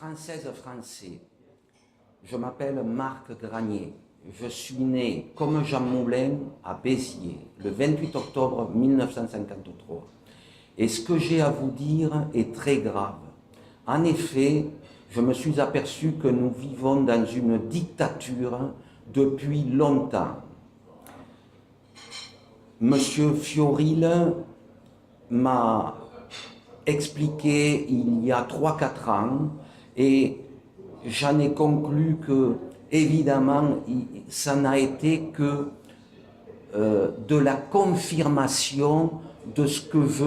Françaises, Français, je m'appelle Marc Granier. Je suis né, comme Jean Moulin, à Béziers, le 28 octobre 1953. Et ce que j'ai à vous dire est très grave. En effet, je me suis aperçu que nous vivons dans une dictature depuis longtemps. Monsieur Fioril m'a expliqué il y a 3-4 ans et j'en ai conclu que, évidemment, ça n'a été que de la confirmation de ce que je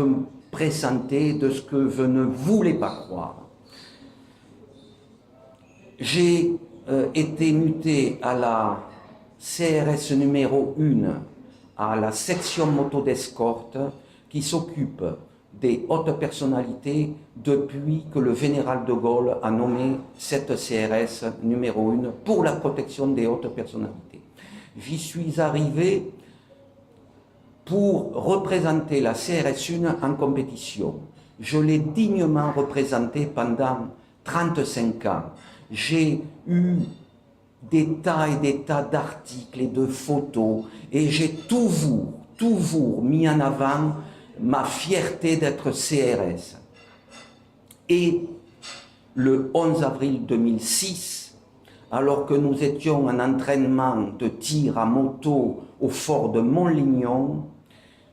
pressentais, de ce que je ne voulais pas croire. J'ai été muté à la CRS numéro 1, à la section moto d'escorte, qui s'occupe des hautes personnalités depuis que le général de Gaulle a nommé cette CRS numéro 1 pour la protection des hautes personnalités. J'y suis arrivé pour représenter la CRS 1 en compétition. Je l'ai dignement représentée pendant 35 ans. J'ai eu des tas d'articles et de photos et j'ai toujours mis en avant ma fierté d'être CRS. Et le 11 avril 2006, alors que nous étions en entraînement de tir à moto au fort de Montlignon,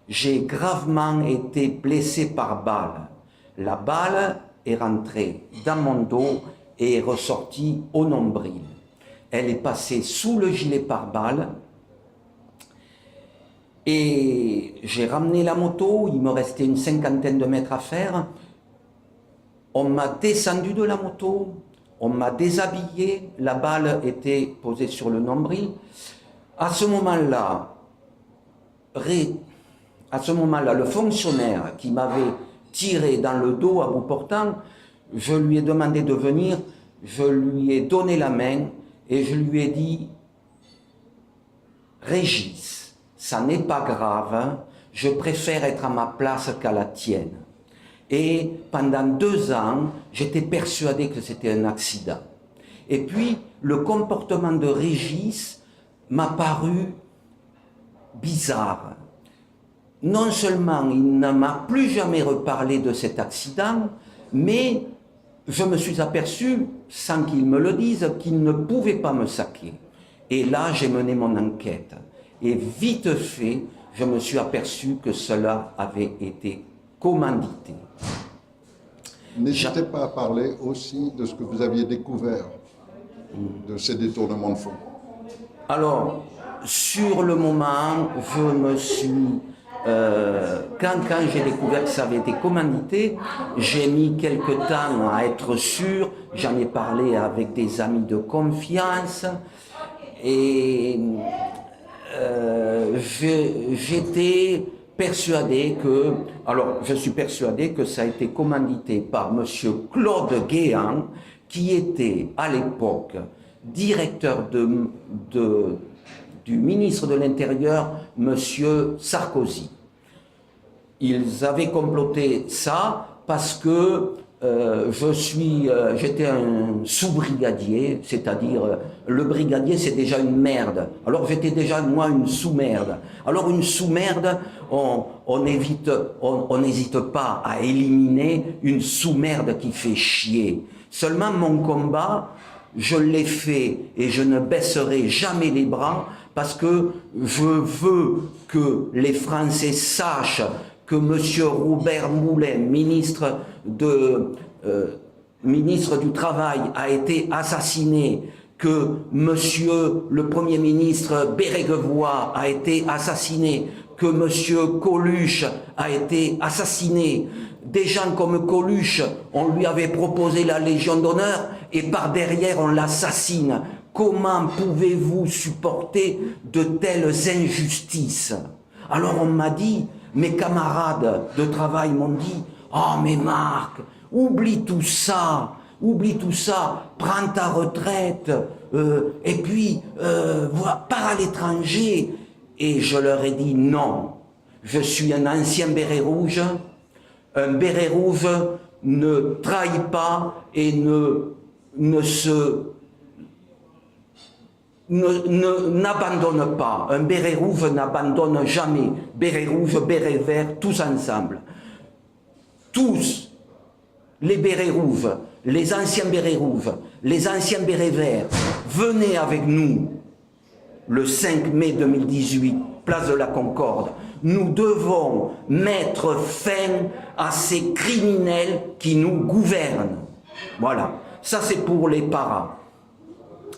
j'ai gravement été blessé par balle. La balle est rentrée dans mon dos et est ressortie au nombril. Elle est passée sous le gilet pare-balles et j'ai ramené la moto, il me restait une 50aine de mètres à faire. On m'a descendu de la moto, on m'a déshabillé, la balle était posée sur le nombril. À ce moment-là, le fonctionnaire qui m'avait tiré dans le dos à bout portant, je lui ai demandé de venir, je lui ai donné la main et je lui ai dit « Régis, ça n'est pas grave, hein, je préfère être à ma place qu'à la tienne. » Et pendant 2 ans, j'étais persuadé que c'était un accident. Et puis, le comportement de Régis m'a paru bizarre. Non seulement il ne m'a plus jamais reparlé de cet accident, mais je me suis aperçu, sans qu'il me le dise, qu'il ne pouvait pas me saquer. Et là, j'ai mené mon enquête. Et vite fait, je me suis aperçu que cela avait été commandité. N'hésitez pas à parler aussi de ce que vous aviez découvert de ces détournements de fonds. Alors, sur le moment, je me suis... quand j'ai découvert que ça avait été commandité, j'ai mis quelque temps à être sûr, j'en ai parlé avec des amis de confiance et j'étais persuadé que, je suis persuadé que ça a été commandité par monsieur Claude Guéant, qui était à l'époque directeur du ministre de l'Intérieur, monsieur Sarkozy. Ils avaient comploté ça parce que j'étais un sous-brigadier, c'est-à-dire le brigadier c'est déjà une merde. Alors j'étais déjà moi une sous-merde. Alors une sous-merde, on n'hésite pas à éliminer une sous-merde qui fait chier. Seulement mon combat, je l'ai fait et je ne baisserai jamais les bras parce que je veux que les Français sachent que M. Robert Moulin, ministre du Travail, a été assassiné, que M. le Premier ministre Bérégovoy a été assassiné, que M. Coluche a été assassiné. Des gens comme Coluche, on lui avait proposé la Légion d'honneur et par derrière on l'assassine. Comment pouvez-vous supporter de telles injustices? Alors on m'a dit, mes camarades de travail m'ont dit, « Oh mais Marc, oublie tout ça, prends ta retraite, et puis pars à l'étranger. » Et je leur ai dit non, je suis un ancien béret rouge ne trahit pas et ne n'abandonne pas. Un béret rouge n'abandonne jamais. Béret rouge, béret vert, tous ensemble. Tous, les bérets rouges, les anciens bérets rouges, les anciens bérets verts, venez avec nous le 5 mai 2018, place de la Concorde. Nous devons mettre fin à ces criminels qui nous gouvernent. Voilà, ça c'est pour les parents.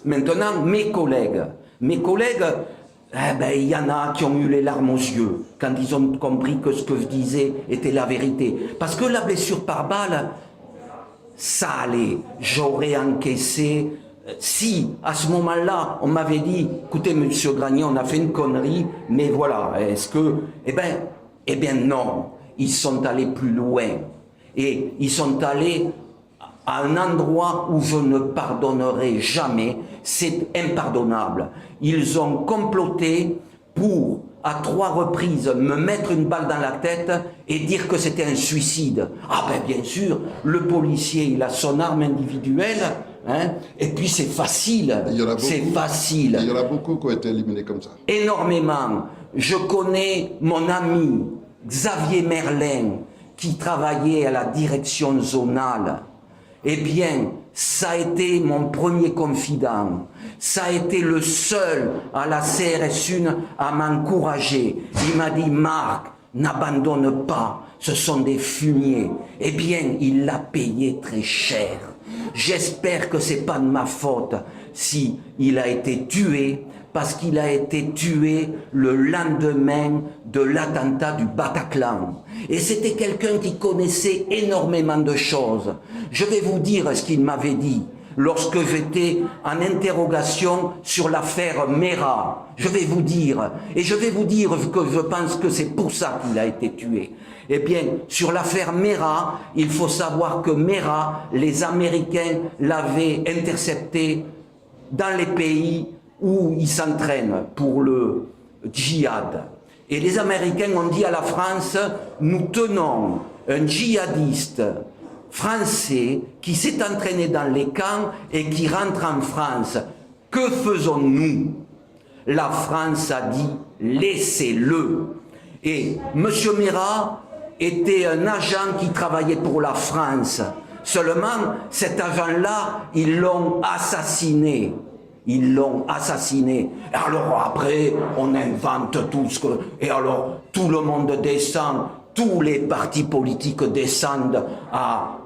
Maintenant, mes collègues, il y en a qui ont eu les larmes aux yeux quand ils ont compris que ce que je disais était la vérité. Parce que la blessure par balle, ça allait, j'aurais encaissé. Si, à ce moment-là, on m'avait dit, écoutez, monsieur Granier, on a fait une connerie, mais voilà, est-ce que... Eh bien non, ils sont allés plus loin. Et ils sont allés à un endroit où je ne pardonnerai jamais, c'est impardonnable. Ils ont comploté pour, à 3 reprises, me mettre une balle dans la tête et dire que c'était un suicide. Ah ben bien sûr, le policier, il a son arme individuelle, hein, et puis c'est facile, c'est facile. Il y en a beaucoup qui ont été éliminés comme ça. Énormément. Je connais mon ami Xavier Merlin, qui travaillait à la direction zonale. Eh bien, ça a été mon premier confident. Ça a été le seul à la CRS 1 à m'encourager. Il m'a dit, Marc, n'abandonne pas, ce sont des fumiers. Eh bien, il l'a payé très cher. J'espère que c'est pas de ma faute si il a été tué, parce qu'il a été tué le lendemain de l'attentat du Bataclan. Et c'était quelqu'un qui connaissait énormément de choses. Je vais vous dire ce qu'il m'avait dit lorsque j'étais en interrogation sur l'affaire Mera. Je vais vous dire, et je vais vous dire que je pense que c'est pour ça qu'il a été tué. Eh bien, sur l'affaire Mera, il faut savoir que Mera, les Américains l'avaient intercepté dans les pays où ils s'entraînent pour le djihad. Et les Américains ont dit à la France, nous tenons un djihadiste français qui s'est entraîné dans les camps et qui rentre en France. Que faisons-nous? La France a dit, laissez-le. Et M. Mera était un agent qui travaillait pour la France. Seulement, cet agent-là, ils l'ont assassiné. Ils l'ont assassiné. Alors après, on invente tout ce que... Et alors, tout le monde descend, tous les partis politiques descendent à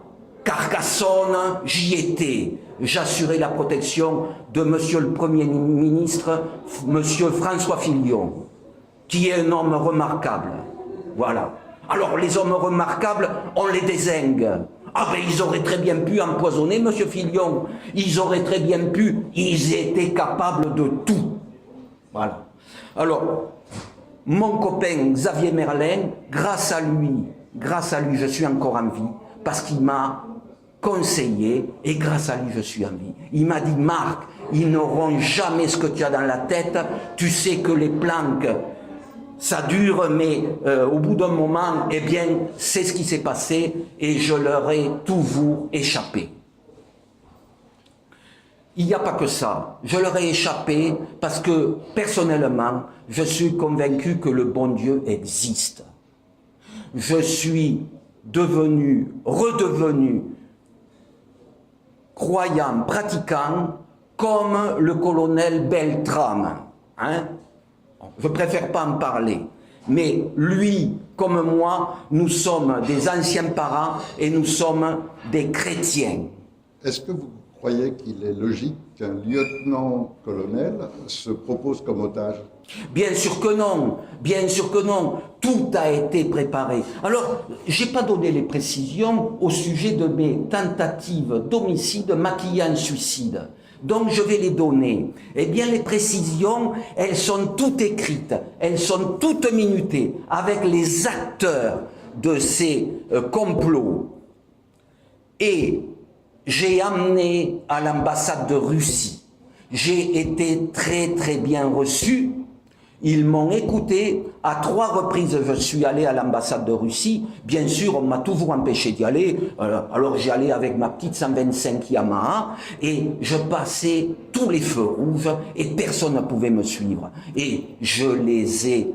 Carcassonne. J'y étais. J'assurais la protection de monsieur le Premier ministre, monsieur François Fillon, qui est un homme remarquable. Voilà. Alors, les hommes remarquables, on les dézingue. Ah ben ils auraient très bien pu empoisonner M. Fillon, ils auraient très bien pu, ils étaient capables de tout. Voilà. Alors, mon copain Xavier Merlin, grâce à lui, je suis encore en vie, parce qu'il m'a conseillé, et grâce à lui, je suis en vie. Il m'a dit, Marc, ils n'auront jamais ce que tu as dans la tête, tu sais que les planques, ça dure, mais au bout d'un moment, eh bien, c'est ce qui s'est passé et je leur ai toujours échappé. Il n'y a pas que ça. Je leur ai échappé parce que, personnellement, je suis convaincu que le bon Dieu existe. Je suis redevenu croyant, pratiquant, comme le colonel Beltrame, hein? Je préfère pas en parler, mais lui, comme moi, nous sommes des anciens parents et nous sommes des chrétiens. Est-ce que vous croyez qu'il est logique qu'un lieutenant-colonel se propose comme otage? Bien sûr que non, bien sûr que non. Tout a été préparé. Alors, je n'ai pas donné les précisions au sujet de mes tentatives d'homicide maquillées en suicide. Donc je vais les donner. Eh bien les précisions, elles sont toutes écrites, elles sont toutes minutées avec les acteurs de ces complots. Et j'ai amené à l'ambassade de Russie. J'ai été très très bien reçu. Ils m'ont écouté. À 3 reprises, je suis allé à l'ambassade de Russie. Bien sûr, on m'a toujours empêché d'y aller. Alors j'y allais avec ma petite 125 Yamaha et je passais tous les feux rouges et personne ne pouvait me suivre. Et je les ai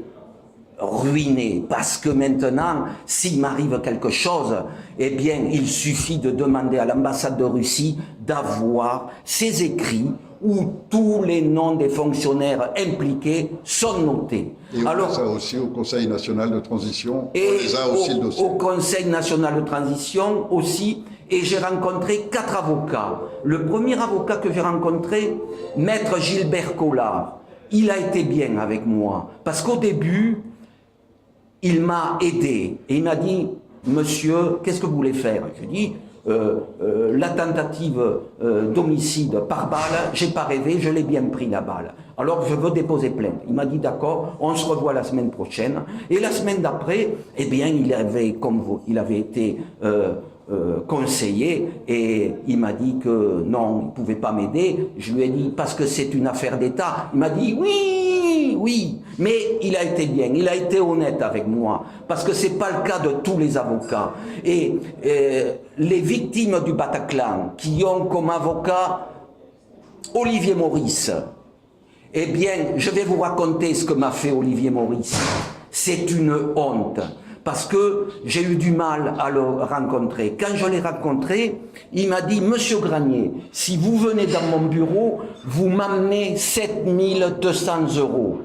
ruinés parce que maintenant, s'il m'arrive quelque chose, eh bien, il suffit de demander à l'ambassade de Russie d'avoir ces écrits où tous les noms des fonctionnaires impliqués sont notés. Et on fait ça aussi au Conseil national de transition. Et on les a aussi le dossier. Au Conseil national de transition aussi. Et j'ai rencontré 4 avocats. Le premier avocat que j'ai rencontré, Maître Gilbert Collard, il a été bien avec moi. Parce qu'au début, il m'a aidé. Et il m'a dit, monsieur, qu'est-ce que vous voulez faire? Je lui ai dit, la tentative d'homicide par balle, j'ai pas rêvé, je l'ai bien pris la balle. Alors je veux déposer plainte. Il m'a dit d'accord, on se revoit la semaine prochaine. Et la semaine d'après, eh bien, il avait, comme vous, il avait été conseiller et il m'a dit que non, il ne pouvait pas m'aider. Je lui ai dit parce que c'est une affaire d'État. Il m'a dit oui, oui, mais il a été bien, il a été honnête avec moi parce que c'est pas le cas de tous les avocats. Et les victimes du Bataclan qui ont comme avocat Olivier Maurice, eh bien, je vais vous raconter ce que m'a fait Olivier Maurice. C'est une honte. Parce que j'ai eu du mal à le rencontrer. Quand je l'ai rencontré, il m'a dit « Monsieur Granier, si vous venez dans mon bureau, vous m'amenez 7200 €. »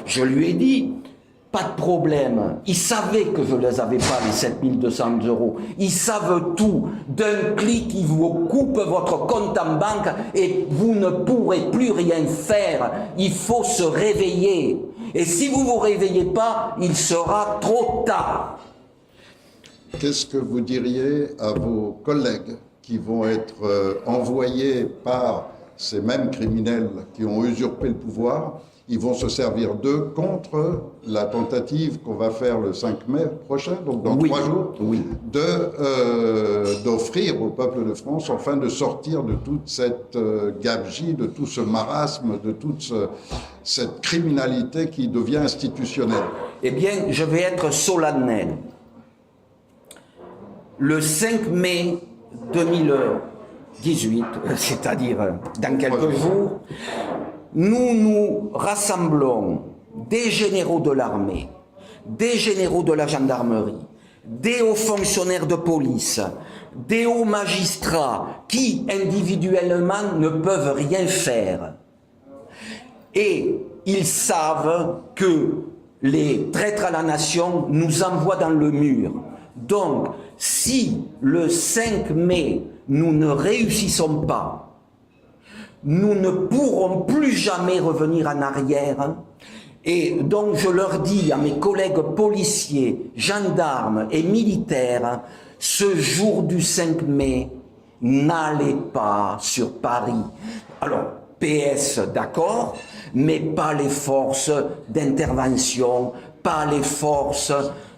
Je lui ai dit « Pas de problème. » Ils savaient que je ne les avais pas, les 7200 €. Ils savent tout. D'un clic, ils vous coupent votre compte en banque et vous ne pourrez plus rien faire. Il faut se réveiller. Et si vous ne vous réveillez pas, il sera trop tard. Qu'est-ce que vous diriez à vos collègues qui vont être envoyés par ces mêmes criminels qui ont usurpé le pouvoir? Ils vont se servir d'eux contre la tentative qu'on va faire le 5 mai prochain, donc dans 3 jours, d'offrir au peuple de France, enfin de sortir de toute cette gabegie, de tout ce marasme, de toute cette criminalité qui devient institutionnelle. Eh bien, je vais être solennel. Le 5 mai 2018, c'est-à-dire dans quelques jours, nous nous rassemblons des généraux de l'armée, des généraux de la gendarmerie, des hauts fonctionnaires de police, des hauts magistrats qui individuellement ne peuvent rien faire. Et ils savent que les traîtres à la nation nous envoient dans le mur. Donc, si le 5 mai, nous ne réussissons pas, nous ne pourrons plus jamais revenir en arrière. Et donc, je leur dis à mes collègues policiers, gendarmes et militaires, ce jour du 5 mai, n'allez pas sur Paris. Alors, PS, d'accord, mais pas les forces d'intervention, pas les forces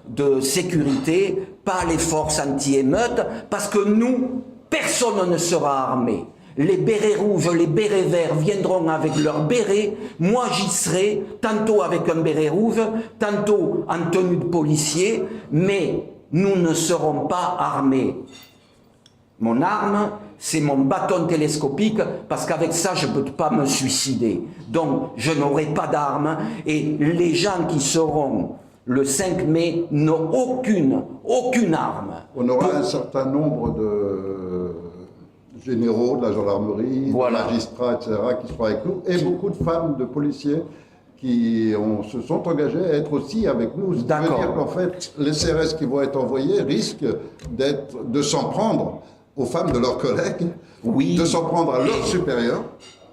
de sécurité, pas les forces anti-émeutes, parce que nous, personne ne sera armé. Les bérets rouges, les bérets verts viendront avec leurs bérets, moi j'y serai, tantôt avec un béret rouge, tantôt en tenue de policier, mais nous ne serons pas armés. Mon arme, c'est mon bâton télescopique, parce qu'avec ça, je ne peux pas me suicider. Donc, je n'aurai pas d'arme, et les gens qui seront le 5 mai n'ont aucune arme. On aura un certain nombre de généraux de la gendarmerie, de magistrats, etc., qui seront avec nous, et beaucoup de femmes de policiers qui se sont engagés à être aussi avec nous. Ce qui veut dire qu'en fait, les CRS qui vont être envoyés risquent de s'en prendre aux femmes de leurs collègues, de s'en prendre à leurs supérieurs,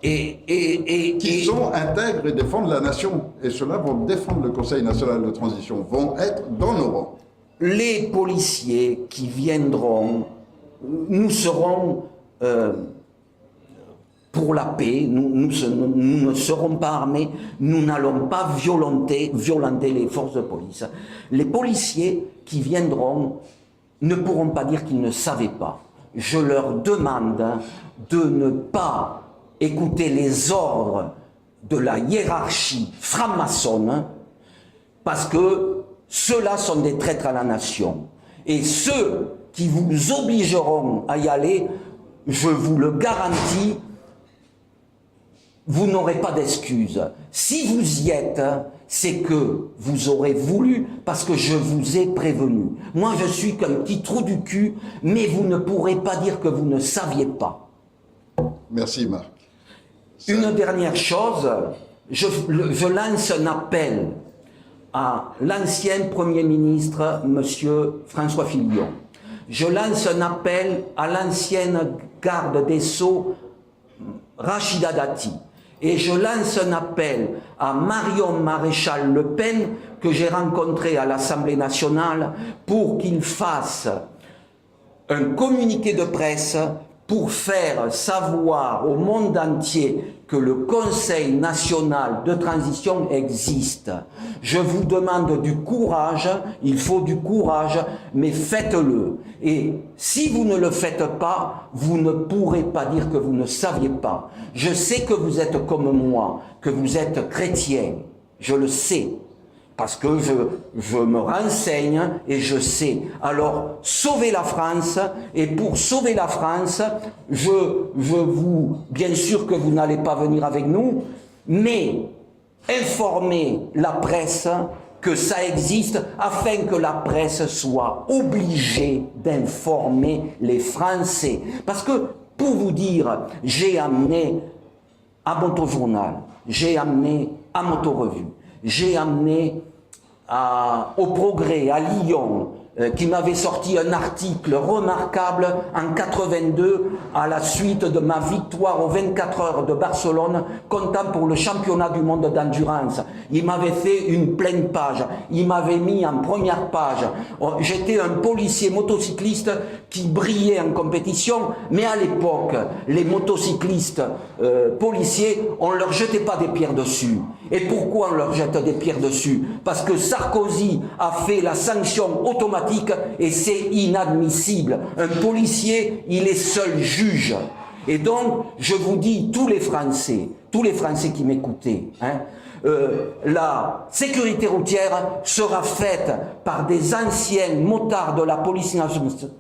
qui sont intègres et défendent la nation. Et ceux-là vont défendre le Conseil national de transition, vont être dans nos rangs. Les policiers qui viendront, nous serons pour la paix, nous ne serons pas armés, nous n'allons pas violenter les forces de police. Les policiers qui viendront ne pourront pas dire qu'ils ne savaient pas. Je leur demande de ne pas écouter les ordres de la hiérarchie franc-maçonne, parce que ceux-là sont des traîtres à la nation. Et ceux qui vous obligeront à y aller, je vous le garantis, vous n'aurez pas d'excuses. Si vous y êtes, c'est que vous aurez voulu, parce que je vous ai prévenu. Moi, je suis qu'un petit trou du cul, mais vous ne pourrez pas dire que vous ne saviez pas. Merci, Marc. Une dernière chose, je lance un appel à l'ancien Premier ministre, M. François Fillon. Je lance un appel à l'ancienne garde des Sceaux, Rachida Dati. Et je lance un appel à Marion Maréchal Le Pen, que j'ai rencontré à l'Assemblée nationale, pour qu'il fasse un communiqué de presse pour faire savoir au monde entier que le Conseil national de transition existe. Je vous demande du courage, il faut du courage, mais faites-le. Et si vous ne le faites pas, vous ne pourrez pas dire que vous ne saviez pas. Je sais que vous êtes comme moi, que vous êtes chrétien, je le sais. Parce que je me renseigne et je sais. Alors, sauvez la France, et pour sauver la France, bien sûr que vous n'allez pas venir avec nous, mais informez la presse que ça existe, afin que la presse soit obligée d'informer les Français. Parce que, pour vous dire, j'ai amené à Motojournal, j'ai amené à Motorevue, j'ai amené au Progrès, à Lyon, qui m'avait sorti un article remarquable en 82 à la suite de ma victoire aux 24 heures de Barcelone, comptant pour le championnat du monde d'endurance. Il m'avait fait une pleine page, il m'avait mis en première page. J'étais un policier motocycliste qui brillait en compétition, mais à l'époque, les motocyclistes policiers, on ne leur jetait pas des pierres dessus. Et pourquoi on leur jette des pierres dessus? Parce que Sarkozy a fait la sanction automatique et c'est inadmissible. Un policier, il est seul juge. Et donc, je vous dis, tous les Français qui m'écoutaient, la sécurité routière sera faite par des anciens motards de la police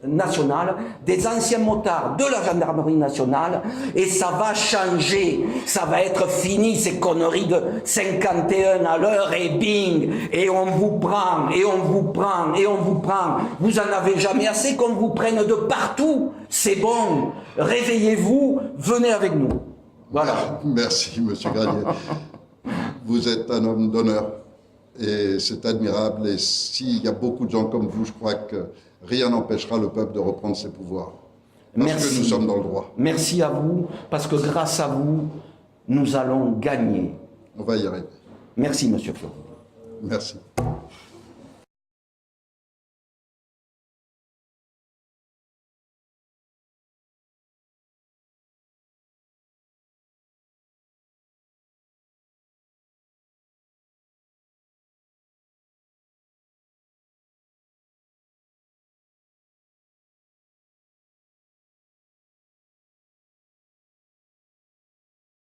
nationale, des anciens motards de la gendarmerie nationale, et ça va changer, ça va être fini ces conneries de 51 à l'heure et bing, et on vous prend, et on vous prend, et on vous prend. Vous en avez jamais assez qu'on vous prenne de partout. C'est bon, réveillez-vous, venez avec nous. Voilà. Merci, monsieur Granier. Vous êtes un homme d'honneur et c'est admirable. Et s'il y a beaucoup de gens comme vous, je crois que rien n'empêchera le peuple de reprendre ses pouvoirs. Parce que nous sommes dans le droit. Merci à vous, parce que grâce à vous, nous allons gagner. On va y arriver. Merci, monsieur Fleury. Merci.